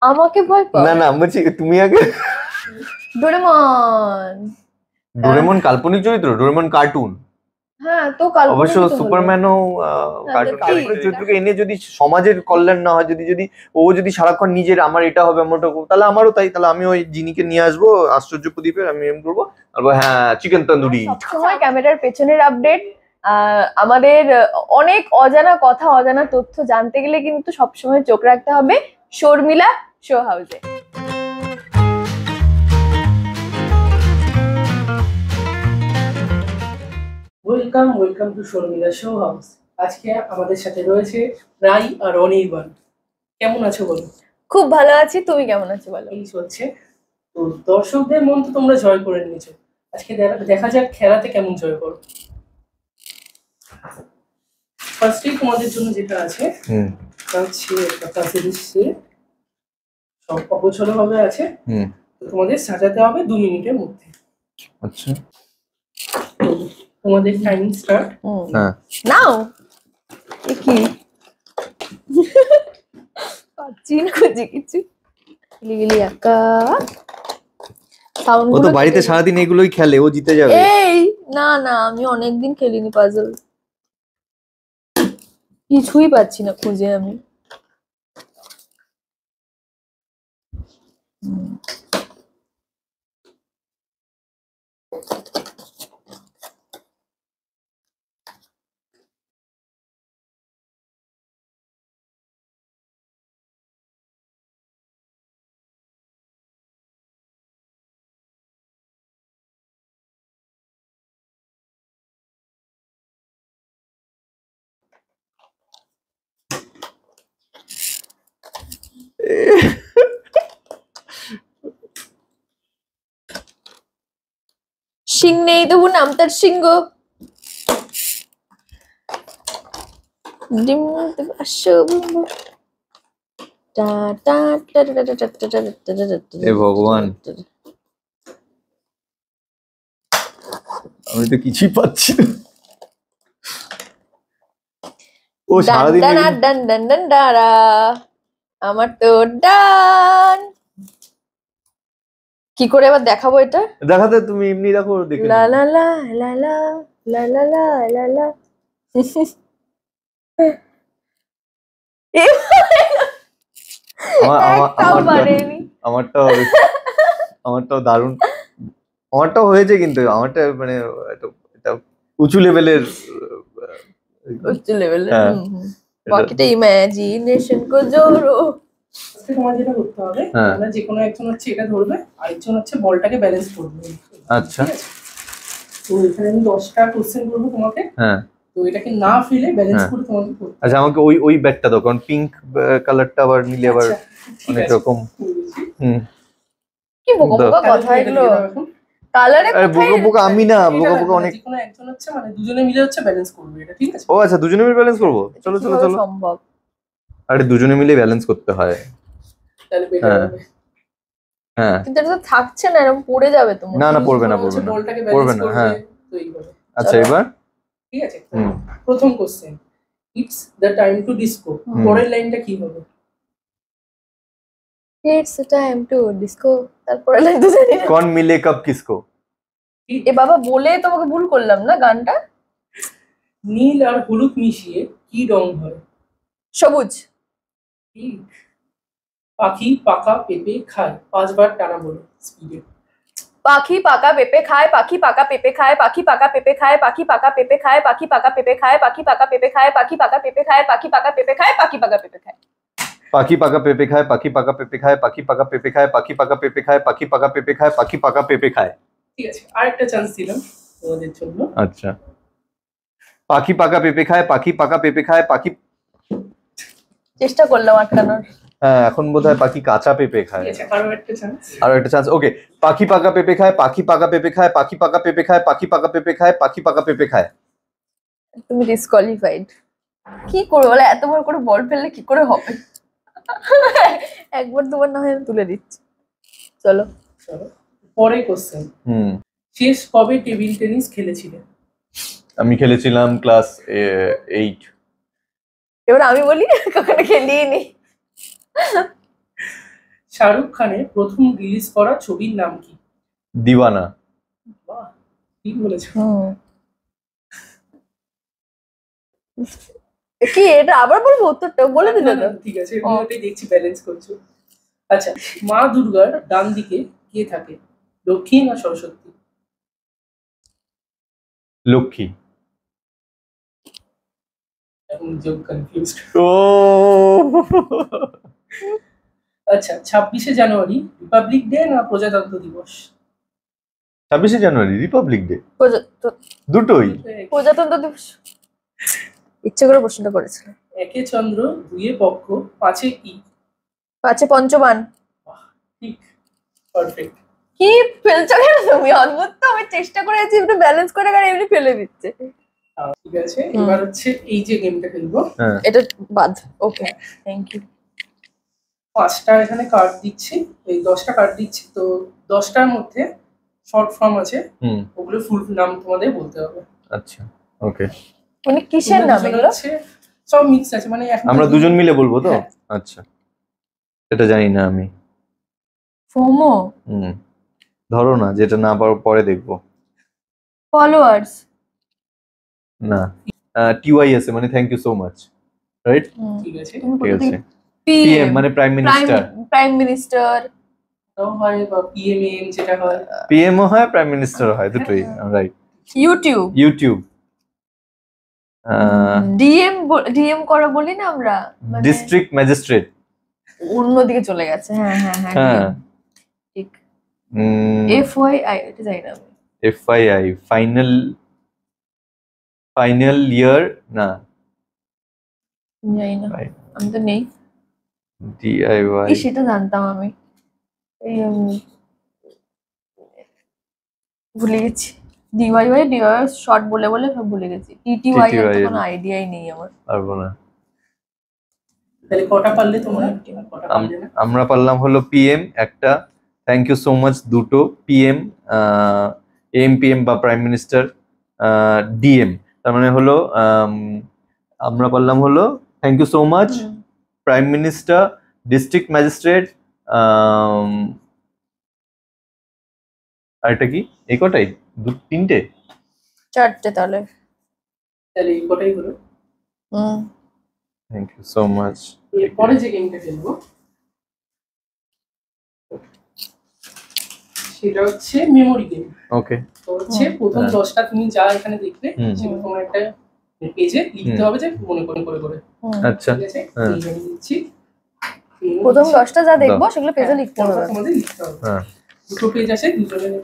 আমাকে ভয় পাও? না না বলছি তুমি আগে। ডোরেমন। ডোরেমন কাল্পনিক চরিত্র, ডোরেমন কার্টুন। হ্যাঁ তো কাল্পনিক অবশ্য তো হলো। সুপারম্যানও কাল্পনিক চরিত্রকে এনে যদি সমাজের কল্যাণ না হয়, যদি ও যদি সারাক্ষণ নিজের আমার এটা হবে আমার ওটা, তাহলে আমারও তাই, তাহলে আমি ওই জিনিকে নিয়ে আসবো আশ্চর্য প্রদীপের, আমি এম করবো, বলবো হ্যাঁ চিকেন তন্দুরি। সবসময় ক্যামেরার পেছনের আপডেট, আমাদের অনেক অজানা কথা, অজানা তথ্য জানতে গেলে কিন্তু সবসময় চোখ রাখতে হবে শর্মিলা শো হাউসে। Welcome to Sharmila show house. আজকে আমাদের সাথে রয়েছে রাই আর অনির্বাণ। কেমন আছো বলো? খুব ভালো আছি, তুমি কেমন আছো বলো? এই চলছে। তো দর্শকদের মন তো তোমরা জয় করে নিয়েছো, আজকে দেখা যাক খেলাতে কেমন জয় করো। ফার্স্টেই তোমাদের জন্য যেটা আছে তা হচ্ছে একটা কাছে দিচ্ছি, সব অগোছালো ভাবে আছে। তো তোমাদের সাজাতে হবে 2 মিনিটের মধ্যে। আচ্ছা তোমাদের টাইম স্টার্ট। হ্যাঁ নাও। কি পাচ্ছি না খুঁজে কিছু, গিলি একা সাউন্ড। ও তো বাড়িতে সারাদিন এগুলোই খেলে, ও জিতে যাবে। এই না না, আমি অনেকদিন খেলিনি পাজল, কিছুই পাচ্ছি না খুঁজে আমি। সিং নেই তবু নাম তার সিংহ। এ ভগবান, আমি তো কিছুই পাচ্ছি না। ও সারাদিন আমার তো ডান। কি করে এবার দেখাবো এটা? দেখাতে তুমি এমনি দেখো, দেখে লা লা লা লা লা লা লা লা লা লা। আমারটাও দারুণ, আমারটাও হয়েছে, কিন্তু আমারটা মানে এটা উঁচু লেভেলের। পকেটে ইমাজিনেশন কো জোরো। তোমার যেটা করতে হবে, তোমরা যে কোনো একজন হচ্ছে এটা ধরবে, আরেকজন হচ্ছে বলটাকে ব্যালেন্স করবে। আচ্ছা তো এখানে আমি 10টা কোশ্চেন করবো তোমাকে। হ্যাঁ, তো এটাকে না ফেলে ব্যালেন্স করে তোমাকে করতে হবে। আচ্ছা আমাকে ওই ব্যাটটা দাও, কারণ পিঙ্ক কালারটা আবার নিলে আবার অনেক রকম। কি বোকা বোকা কথা এগুলো, কালারে বোকা বোকা আমি না, বোকা বোকা অনেক। যে কোনো একজন হচ্ছে মানে দুজনে মিলে হচ্ছে ব্যালেন্স করবে এটা, ঠিক আছে? ও আচ্ছা, দুজনে মিলে ব্যালেন্স করবো, চলো চলো চলো। সম্ভব? আরে দুজনে মিলে ব্যালেন্স করতে হয়, তাহলে বেটার হবে। হ্যাঁ কিন্তু এটা তো থাকছে না, এরকম পড়ে যাবে তোমার। না না, পড়বে না পড়বে না বলটাকে পড়বে ব্যালেন্স না। করবে। হ্যাঁ তো এইভাবে। আচ্ছা এবার ঠিক আছে। প্রথম question, it's the time to disco. পরের লাইনটা কি হবে? It's the time to disco, তারপরে লাইন তো জানি না। কোন মিলে কব কিসকো। এ বাবা, বলে তোমাকে ভুল করলাম না গানটা। নীল আর হলুদ মিশিয়ে কি রং হয়? সবুজ। পাখি পাকা পেঁপে খায়, 5 বার টানা বলো স্পিডে। পাখি পাকা পেঁপে খায়, পাখি পাকা পেঁপে খায়, পাখি পাকা পেঁপে খায়, পাখি পাকা পেঁপে খায়, পাখি পাকা পেঁপে খায়, পাখি পাকা পেঁপে খায়, পাখি পাকা পেঁপে খায়, পাখি পাকা পেঁপে খায়, পাখি পাকা পেঁপে খায়। পাখি পাকা পেঁপে খায়, পাখি পাকা পেঁপে খায়, পাখি পাকা পেঁপে খায়, পাখি পাকা পেঁপে খায়, পাখি পাকা পেঁপে খায়, পাখি পাকা পেঁপে খায়। ঠিক আছে, আরেকটা চান্স দিলাম তোমাদের জন্য। আচ্ছা, পাখি পাকা পেঁপে খায়, পাখি পাকা পেঁপে খায়, পাখি। চেষ্টা করলাম আটকানোর। হ্যাঁ, এখন বোধহয় পাখি কাঁচা পেঁপে খায়। ঠিক আছে, আরো একটা চান্স। আরো একটা চান্স, ওকে। পাখি পাকা পেঁপে খায়, পাখি পাকা পেঁপে খায়, পাখি পাকা পেঁপে খায়, পাখি পাকা পেঁপে খায়, পাখি পাকা পেঁপে খায়। তুমি ডিসকোয়ালিফাইড। কি করে বলে, এতবার করে বল ফেললে কি করে হবে? একবার তোমার না হয় আমি তুলে দিচ্ছি। চলো চলো পরের কোশ্চেন। শেষ কবে টেবিল টেনিস খেলেছিলে? আমি খেলেছিলাম ক্লাস 8। এবার আমি বলি, কখনো খেলিনি। শাহরুখ খানের প্রথম রিলিজ করা ছবির নাম কি? দিওয়ানা। বাহ, ঠিক বলেছো। কি এটা আবার বলবো উত্তরটা বলে দিলে না, তো না, ঠিক আছে, আমি ওটাই দেখছি ব্যালেন্স করছো। আচ্ছা, মা দুর্গার ডান দিকে কে থাকে, লক্ষ্মী না সরস্বতী? লক্ষ্মী। এখন যে কনফিউজড। ও আচ্ছা, 26শে জানুয়ারি রিপাবলিক ডে না প্রজাতন্ত্র দিবস? 26শে জানুয়ারি রিপাবলিক ডে, দুটোই। প্রজাতন্ত্র দিবস। ইচ্ছে করে প্রশ্নটা করেছিল। একে চন্দ্র, দুইয়ে পক্ষ, পাঁচে কি? পাঁচে পঞ্চবান। ঠিক, পারফেক্ট। কি ফেলছো কেন তুমি? অদ্ভুত তো, আমি চেষ্টা করেছি একটু ব্যালেন্স করে, আর এমনি ফেলে দিচ্ছে। ঠিক আছে, এবার হচ্ছে এই যে গেমটা খেলবো, এটা বাদ। ওকে, থ্যাংক ইউ। 5টা এখানে কার্ড দিচ্ছি, এই 10টা কার্ড দিচ্ছি, তো 10টার মধ্যে শর্ট ফর্ম আছে, ওগুলো ফুল নাম তোমাদের বলতে হবে। আচ্ছা, ওকে। মানে কিসের নাম এগুলো? সব মিক্স আছে, মানে আমরা দুজন মিলে বলবো তো? আচ্ছা, এটা জানি না আমি। ফোমো। ধরো না, যেটা না পারো পরে দেখবো। ফলোয়ার্স। না, টিওয়াই আছে, মানে thank you so much, right? ঠিক আছে, ঠিক আছে। পিএম মানে প্রাইম মিনিস্টার। প্রাইম মিনিস্টার হয়, বা পিএমএম যেটা হয়। পিএমও হয়, প্রাইম মিনিস্টার হয়, দুটোই, রাইট। ইউটিউব। ডিএম করা বলি না আমরা, ডিস্ট্রিক্ট ম্যাজিস্ট্রেট। অন্যদিকে চলে গেছে। হ্যাঁ হ্যাঁ হ্যাঁ, ঠিক। এফওয়াইআই, এটা জানি না আমি। এফআইআই, ফাইনাল ইয়ার, না জানি না, আমি তো নেই। ডিআইওয়াই, সেটা জানতাম আমি, ভুলে গেছি। ডিওয়াইওয়াই শর্ট বলে বলে সব ভুলে গেছি। টিটিওয়াই এর তো কোনো আইডিয়াই নেই আমার। পারবো না। তাহলে কটা পারলে তোমরা? আমরা পারলাম হলো পিএম একটা, থ্যাংক ইউ সো মাচ দুটো, পিএম, এমপিএম বা প্রাইম মিনিস্টার, ডিএম, তার মানে হলো আমরা পারলাম হলো thank you so much, prime minister, district magistrate, আর এটা কি? এই কটাই? তিনটে? চারটে তাহলে এই কটাই হলো। Thank you so much. পরে যে গেমটা খেলবো সেটা হচ্ছে মেমোরি গেম। ওকে। তো হচ্ছে প্রথম 10টা তুমি যা এখানে দেখলে সেগুলো তোমার একটা পেজে লিখতে হবে, যে মনে করে করে করে। আচ্ছা, ঠিক আছে, আমি দিচ্ছি। প্রথম 10টা যা দেখবো সেগুলো পেজে লিখতে হবে। তোমাদের লিখতে হবে। দুটো পেজ আছে, দুজনের।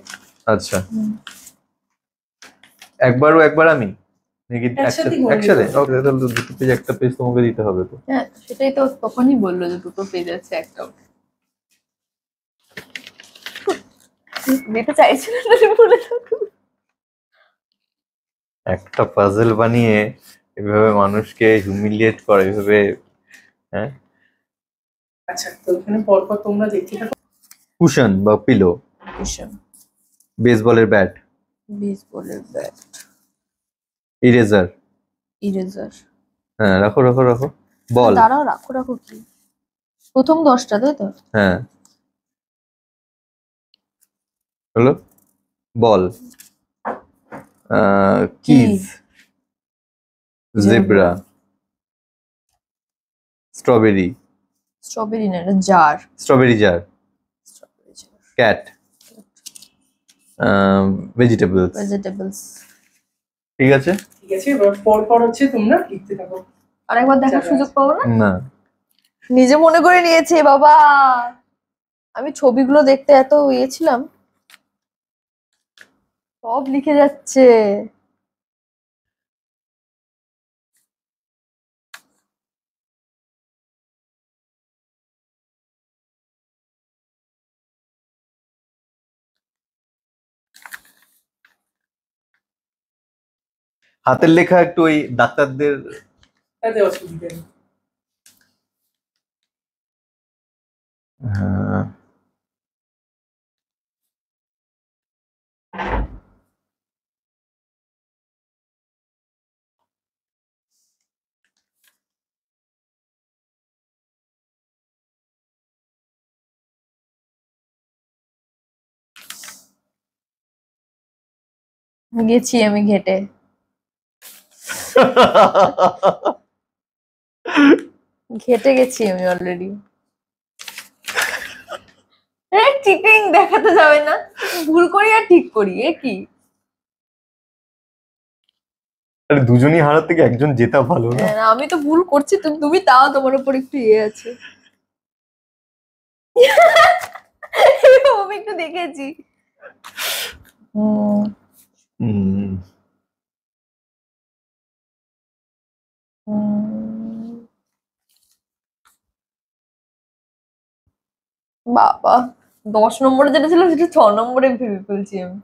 আচ্ছা, একবার আমি নাকি একসাথে? ওকে, তাহলে দুটো পেজ, একটা পেজ তোমাকে দিতে হবে তো। হ্যাঁ, সেটাই তো তখনই বললো যে দুটো পেজ আছে, একটা যেটা চাইছিল না বলে থাকো। একটা পাজল বানিয়ে এভাবে মানুষকে হিউমিলিয়েট করে এভাবে, হ্যাঁ। আচ্ছা, তো এখানে পরপর তোমরা দেখতে থাকো। কুশন বা পিলো, বেসবলের ব্যাট, ইরেজার, হ্যাঁ, রাখো রাখো রাখো, বল, দাঁড়াও, রাখো কি প্রথম 10টা, তাই তো? হ্যাঁ, হলো বল, কিজ, জেব্রা, স্ট্রবেরি না, এটা jar, strawberry jar, cat, vegetables. ঠিক আছে, এবার পরপর হচ্ছে তোমরা লিখতে থাকো। আরেকবার দেখার সুযোগ পাবো না? না, নিজে মনে করে নিয়েছে বাবা। আমি ছবিগুলো দেখতে এত ছিলাম, সব লিখে যাচ্ছে। হাতের লেখা একটু ওই ডাক্তারদের তাতে অসুবিধা নেই। হ্যাঁ। গেছি আমি ঘেটে। ঘেটে গেছি আমি অলরেডি। চিটিং দেখাতে যাবে না, ভুল করি আর ঠিক করি, এ কি? আরে দুজনই হারার থেকে একজন জেতা ভালো না? আমি তো ভুল করছি, তুমি তাও তোমার উপর একটু ইয়ে আছে। আমি একটু দেখেছি। বাবা, 10 নম্বরে যেটা ছিল সেটা 6 নম্বরে ভেবে ফেলছি আমি।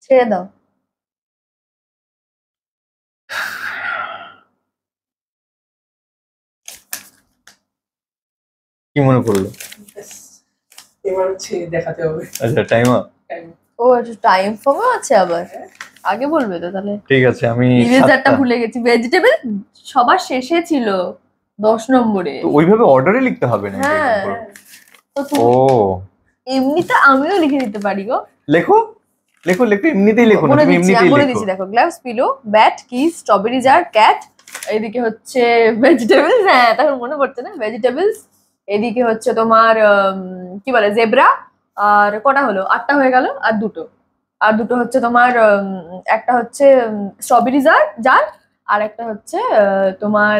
ছেড়ে দাও। কি মনে পড়লো? এবার হচ্ছে দেখাতে হবে। আচ্ছা, টাইম আপ। ও আচ্ছা, টাইম ফর্মও আছে আবার, আগে বলবে তো তাহলে। ঠিক আছে, আমি ইরেজারটা ভুলে গেছি। ভেজিটেবল সবার শেষে ছিল 10 নম্বরে। তো ওইভাবে অর্ডারে লিখতে হবে না? হ্যাঁ, তো ও এমনিতে আমিও লিখে দিতে পারি গো। লেখো লেখো লেখো, এমনিতেই লেখো না, তুমি এমনিতেই বলে লেখো। দিচ্ছি, দেখো, gloves, pillow, bat, kiss, strawberry jar, cat, এদিকে হচ্ছে ভেজিটেবলস। হ্যাঁ, তখন মনে পড়ছে না, ভেজিটেবলস। এদিকে হচ্ছে তোমার কি বলে, জেব্রা। আর কটা হলো? 8টা হয়ে গেল। আর দুটো হচ্ছে তোমার একটা হচ্ছে স্ট্রবেরি জার, আর একটা হচ্ছে তোমার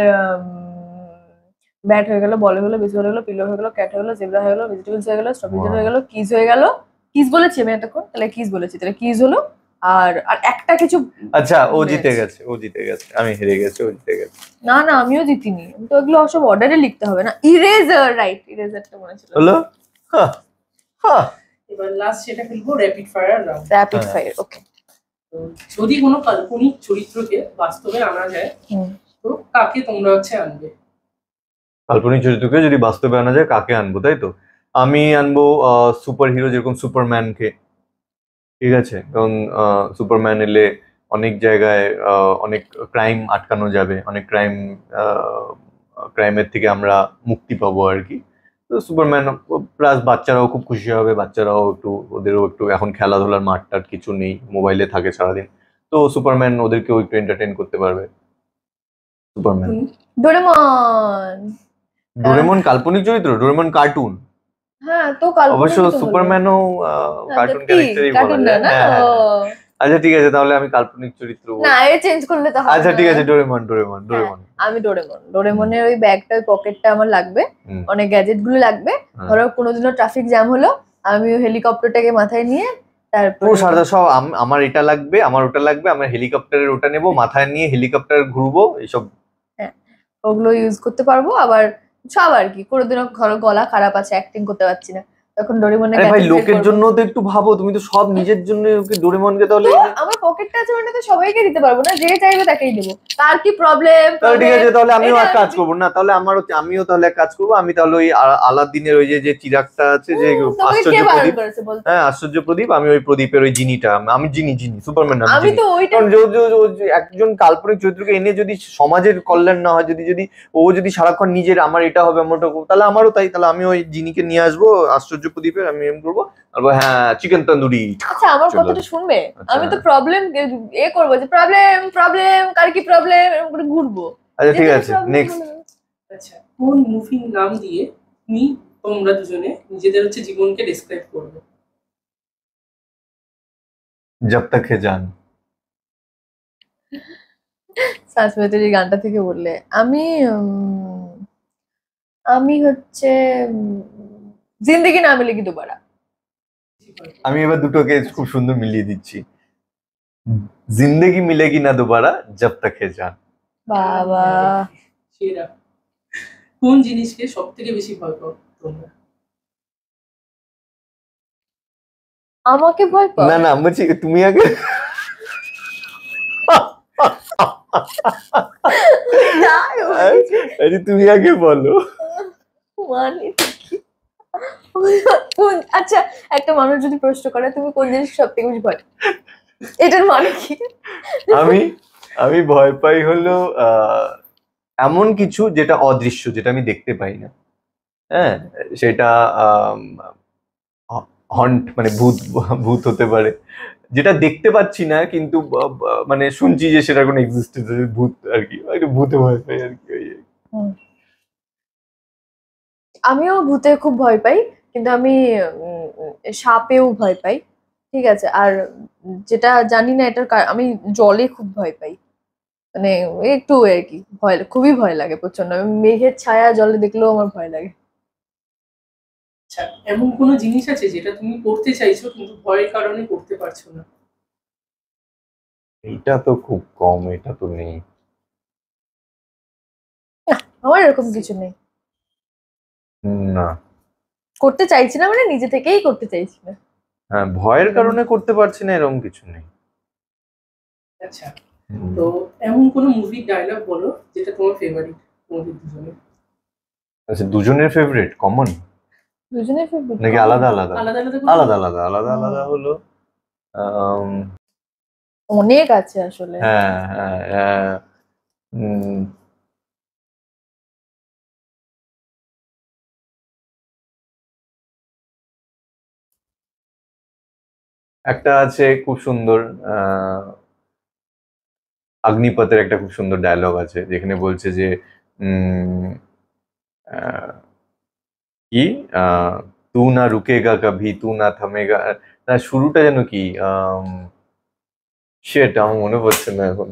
ব্যাট হয়ে গেল, বল হয়ে গেলো, বেসবল হয়ে গেলো, পিলো হয়ে গেলো, ক্যাট হয়ে গেলো, জেব্রা হয়ে গেলো, ভেজিটেবলস হয়ে গেলো, স্ট্রবেরি জার হয়ে গেলো, কিস হয়ে গেল। কিস বলেছি আমি এতক্ষণ, তাহলে কিস বলেছি, তাহলে কিস হলো। আর একটা কিছু। আচ্ছা, ও জিতে গেছে, আমি হেরে গেছি, ও জিতে গেছে। না না, আমিও জিতিনি, আমি তো এগুলো সব অর্ডারে লিখতে হবে না। ইরেজার, রাইট, ইরেজারটা মনে ছিল। হলো? এবার লাস্ট সেটা খেলবো rapid fire round. Rapid fire, okay. যদি কোনো কাল্পনিক চরিত্রকে বাস্তবে আনা যায়, তো কাকে তোমরা হচ্ছে আনবে? কাল্পনিক চরিত্রকে যদি বাস্তবে আনা যায়, কাকে আনবো, তাই তো? আমি আনবো সুপার হিরো, যেরকম সুপারম্যানকে। ঠিক আছে, কারণ সুপারম্যান এলে অনেক জায়গায় অনেক ক্রাইম আটকানো যাবে, অনেক ক্রাইমের থেকে আমরা মুক্তি পাবো আর কি। তো সুপারম্যান প্লাস বাচ্চারাও খুব খুশি হবে, বাচ্চারাও ওদেরও একটু, এখন খেলাধুলার মাঠটার কিছু নেই, মোবাইলে থাকে সারাদিন, তো সুপারম্যান ওদেরকেও একটু এন্টারটেইন করতে পারবে। সুপারম্যান। ডোরেমন কাল্পনিক চরিত্র, ডোরেমন কার্টুন। হ্যাঁ, তো অবশ্য সুপারম্যানও কার্টুন ক্যারেক্টারই বলা যায়। আচ্ছা ঠিক আছে, তাহলে আমি কাল্পনিক চরিত্র না, এ চেঞ্জ করলে তো হবে। আচ্ছা ঠিক আছে, ডোরেমন। আমি ডোরেমনের ওই ব্যাগটা, ওই পকেটটা আমার লাগবে, অনেক গ্যাজেট গুলো লাগবে। ধরো কোনোদিনও ট্রাফিক জ্যাম হলো, আমি ওই হেলিকপ্টারটাকে মাথায় নিয়ে তারপর সব আমার এটা লাগবে, আমার ওটা লাগবে, আমার হেলিকপ্টারের ওটা নেবো, মাথায় নিয়ে হেলিকপ্টার ঘুরবো, এইসব। হ্যাঁ, ওগুলো ইউজ করতে পারবো। আবার সব আর কি, কোনোদিনও গলা খারাপ আছে, অ্যাক্টিং করতে পারছি না, তখন ডোরেমনের ভাই লোকের জন্য তো একটু ভাবো, তুমি তো সব নিজের জন্য ডোরেমনকে, তাহলে আমার পকেটটা আছে মানে তো সবাইকে দিতে পারবো না, যে চাইবে তাকেই দেবো। তার কি প্রবলেম? ঠিক আছে, তাহলে আমিও এক কাজ করবো না, তাহলে আমিও তাহলে এক কাজ করবো, আমি তাহলে ওই আলাদিনের ওই যে চিরাগটা আছে, যে আশ্চর্য প্রদীপ, হ্যাঁ আশ্চর্য প্রদীপ, আমি ওই প্রদীপের ওই জিনিটা, আমি জিনি সুপারম্যান, আমি তো ওইটা, একজন কাল্পনিক চরিত্রকে এনে যদি সমাজের কল্যাণ না হয়, যদি ও যদি সারাক্ষণ নিজের আমার এটা হবে, আমার ওটা, তাহলে আমারও তাই, তাহলে আমি ওই জিনিকে নিয়ে আসবো আশ্চর্য প্রদীপের, আমি এম করবো, হ্যাঁ চিকেন তন্দুরি। আচ্ছা, আমার কথাটা শুনবে? আমি তো প্রবলেম করবো, যে প্রবলেম কার কি প্রবলেম, এরকম করে ঘুরবো। আচ্ছা ঠিক আছে, নেক্সট। আচ্ছা, কোন মুভির নাম দিয়ে তোমরা দুজনে নিজেদের হচ্ছে জীবনকে ডেসক্রাইব করবে? জব তক হে জান। সাস মে তেরি গানটা থেকে বললে আমি হচ্ছে জিন্দেগি না মিলেগি দোবারা। আমি এবার দুটোকে খুব সুন্দর মিলিয়ে দিচ্ছি, জিন্দেগি মিলেগি না দোবারা, জব তক হে জান। বাবা, সেরা। কোন জিনিসকে সব থেকে বেশি ভয় পাও তোমরা? আমাকে ভয় পাও? না বলছি তুমি আগে। তুমি আগে বলো। মানে আচ্ছা, একটা মানুষ যদি প্রশ্ন করে তুমি কোন জিনিস সব থেকে বেশি ভয়, এটার মানে কি? আমি ভয় পাই হলো এমন কিছু যেটা অদৃশ্য, যেটা আমি দেখতে পাই না। হ্যাঁ, সেটা হন্ট মানে ভূত ভূত হতে পারে, যেটা দেখতে পাচ্ছি না কিন্তু মানে শুনছি যে সেটা কোনো এক্সিস্টেন্স আছে, ভূত আর কি, একটু ভূতে ভয় পাই আর কি। আমিও ভূতে খুব ভয় পাই, কিন্তু আমি সাপেও ভয় পাই। ঠিক আছে, আর যেটা জানি না এটার আমি জলে খুব ভয় পাই, মানে একটু আর কি ভয়, খুবই ভয় লাগে প্রচন্ড। আমি মেঘের ছায়া জলে দেখলেও আমার ভয় লাগে। আচ্ছা, এমন কোনো জিনিস আছে যেটা তুমি করতে চাইছো কিন্তু ভয়ের কারণে করতে পারছো না? এটা তো খুব কম, এটা তো নেই। আমার এরকম কিছু নেই, না। করতে চাইছি না মানে নিজে থেকেই করতে চাইছি না। হ্যাঁ, ভয়ের কারণে করতে পারছি না এরকম কিছু নেই। আচ্ছা, তো এমন কোনো মুভির ডায়লগ বলো যেটা তোমার ফেভারিট তোমাদের দুজনের? আচ্ছা, দুজনের ফেভারিট কমন দুজনের ফেভারিট নাকি আলাদা আলাদা? আলাদা আলাদা আলাদা আলাদা আলাদা আলাদা হলো অনেক আছে আসলে। হ্যাঁ হ্যাঁ হ্যাঁ, একটা আছে খুব সুন্দর, অগ্নিপথের একটা খুব সুন্দর ডায়লগ আছে যেখানে বলছে যে আহ, কি তু না রুকেগা কভি, তু না থামেগা, না শুরুটা যেন কি সেটা আমার মনে পড়ছে না এখন।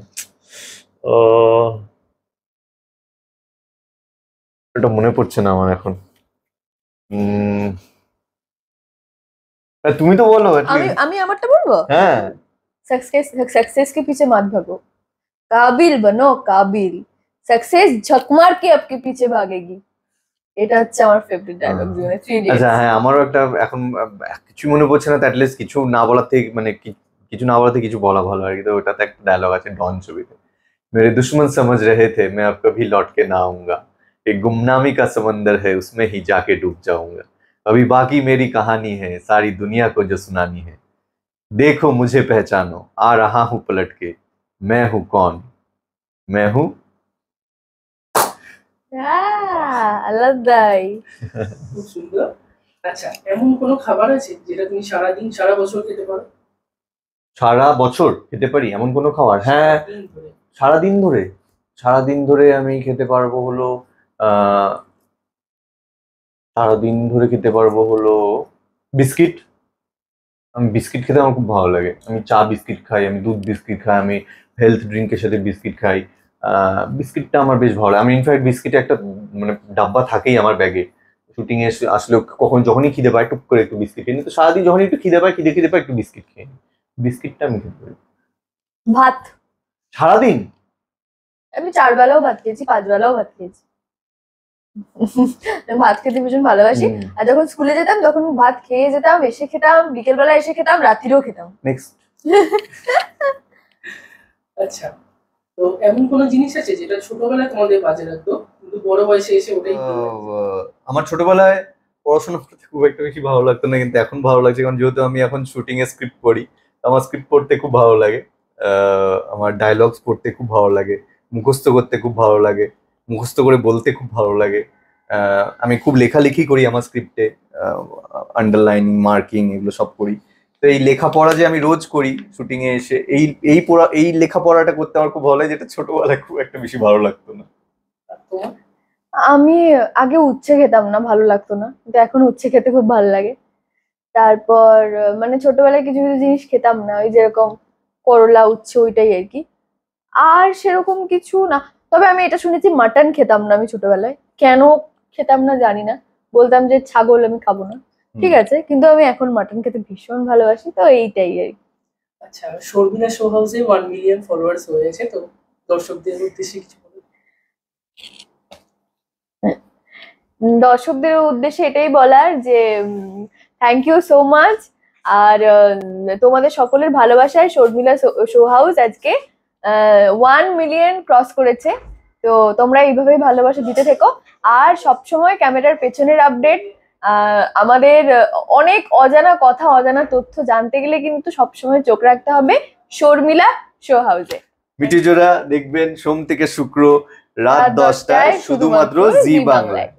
এটা মনে পড়ছে না আমার এখন। তুমি তো বলো at আমি least। আমি আমারটা বলবো। হ্যাঁ, सक्सेस के पीछे मत भागो, काबिल बनो काबिल, सक्सेस झक मार के आपके पीछे भागेगी। এটা হচ্ছে আমার ফেভারিট ডায়লগ জীবনে, থ্রি আচ্ছা ইডিয়টস। হ্যাঁ, আমারও একটা এখন কিছু মনে পড়ছে না, অ্যাটলিস্ট কিছু না বলার থেকে মানে কিছু না বলাতে কিছু বলা ভালো আর কি। তো ওটাতে একটা ডায়লগ আছে ডন ছবিতে, मेरे दुश्मन समझ रहे थे मैं अब कभी लौट के ना आऊंगा, एक गुमनामी का समंदर है उसमें ही जाके डूब जाऊंगा, अभी बाकी मेरी कहानी है सारी दुनिया को जो सुनानी है, देखो मुझे पहचानो आ रहा हूं पलट के, मैं हूं कौन, मैं हूं। আলাদাই। খুব সুন্দর। আচ্ছা, এমন কোনো খাবার আছে যেটা তুমি সারাদিন সারা বছর খেতে পারো? সারা বছর খেতে পারি এমন কোনো খাবার? হ্যাঁ, সারাদিন ধরে। সারাদিন ধরে, সারাদিন ধরে আমি খেতে পারবো হলো আহ সারাদিন ধরে খেতে পারবো হলো বিস্কিট। আমি বিস্কিট খেতে আমার খুব ভালো লাগে, আমি চা বিস্কিট খাই, আমি দুধ বিস্কিট খাই, আমি হেলথ ড্রিঙ্কের সাথে বিস্কিট খাই। বিস্কিটটা আমার বেশ ভালো লাগে। আমি ইনফ্যাক্ট বিস্কিটে একটা মানে ডাব্বা থাকেই আমার ব্যাগে, শুটিং এ আসলে কখন যখনই খিদে পায় টুক করে একটু বিস্কিট খেয়ে নিই। তো সারাদিন যখনই একটু খিদে পায়, খিদে পায়, একটু বিস্কিট খেয়ে নিই। বিস্কিটটা আমি খেতে পারি ভাত। সারাদিন। আমি 4 বেলাও ভাত খেয়েছি, 5 বেলাও ভাত খেয়েছি। আমি ভাত খেতে ভীষণ ভালোবাসি। আর যখন স্কুলে যেতাম তখন ভাত খেয়ে যেতাম, এসে খেতাম, বিকেল বেলা এসে খেতাম, রাত্রিরেও খেতাম। নেক্সট। আচ্ছা, তো এমন কোনো জিনিস আছে যেটা ছোটবেলায় তোমাদের বাজে লাগতো কিন্তু বড় বয়সে এসে ওটাই ভালো লাগছে? আমার ছোটবেলায় পড়াশোনা করতে খুব একটা বেশি ভালো লাগতো না, কিন্তু এখন ভালো লাগছে, কারণ যেহেতু আমি এখন শুটিং এ স্ক্রিপ্ট পড়ি, তো আমার স্ক্রিপ্ট পড়তে খুব ভালো লাগে। আমার ডায়লগস পড়তে খুব ভালো লাগে, মুখস্থ করতে খুব ভালো লাগে, মুখস্থ করে বলতে খুব ভালো লাগে। আমি খুব লেখালেখি করি আমার স্ক্রিপ্টে, আন্ডারলাইনিং, মার্কিং এগুলো সব করি। তো এই লেখাপড়া যে আমি রোজ করি শুটিং এ এসে, এই লেখাপড়াটা করতে আমার খুব ভালো লাগে, যেটা ছোটবেলায় খুব একটা বেশি ভালো লাগতো না। আর তোমার? আমি আগে উচ্ছে খেতাম না, ভালো লাগতো না, কিন্তু এখন উচ্ছে খেতে খুব ভালো লাগে। তারপর মানে ছোটবেলায় কিছু কিছু জিনিস খেতাম না, ওই যেরকম করলা, উচ্ছে, ওইটাই আর কি। আর সেরকম কিছু না। তবে আমি এটা শুনেছি মাটন খেতাম না আমি ছোটবেলায়, কেন খেতাম না জানি না, বলতাম যে ছাগল আমি খাবো না। ঠিক আছে, কিন্তু আমি এখন মাটন খেতে ভীষণ ভালোবাসি, তো এইটাই আর কি। আচ্ছা, শর্মিলা শো হাউসে 1 মিলিয়ন ফলোয়ার্স হয়েছে, তো দর্শকদের উদ্দেশ্যে কিছু বলো। দর্শকদের উদ্দেশ্যে এটাই বলার যে থ্যাংক ইউ সো মাচ। আর তোমাদের সকলের ভালোবাসায় শর্মিলা শো হাউস আজকে 1 মিলিয়ন ক্রস করেছে। তো তোমরা এইভাবেই ভালোবাসা দিতে থেকো। আর সবসময় ক্যামেরার পেছনের আপডেট, আমাদের অনেক অজানা কথা, অজানা তথ্য জানতে গেলে কিন্তু সবসময় চোখ রাখতে হবে শর্মিলা শো হাউসে। মিটিজোড়া দেখবেন সোম থেকে শুক্র রাত 10টায় শুধুমাত্র জি বাংলায়।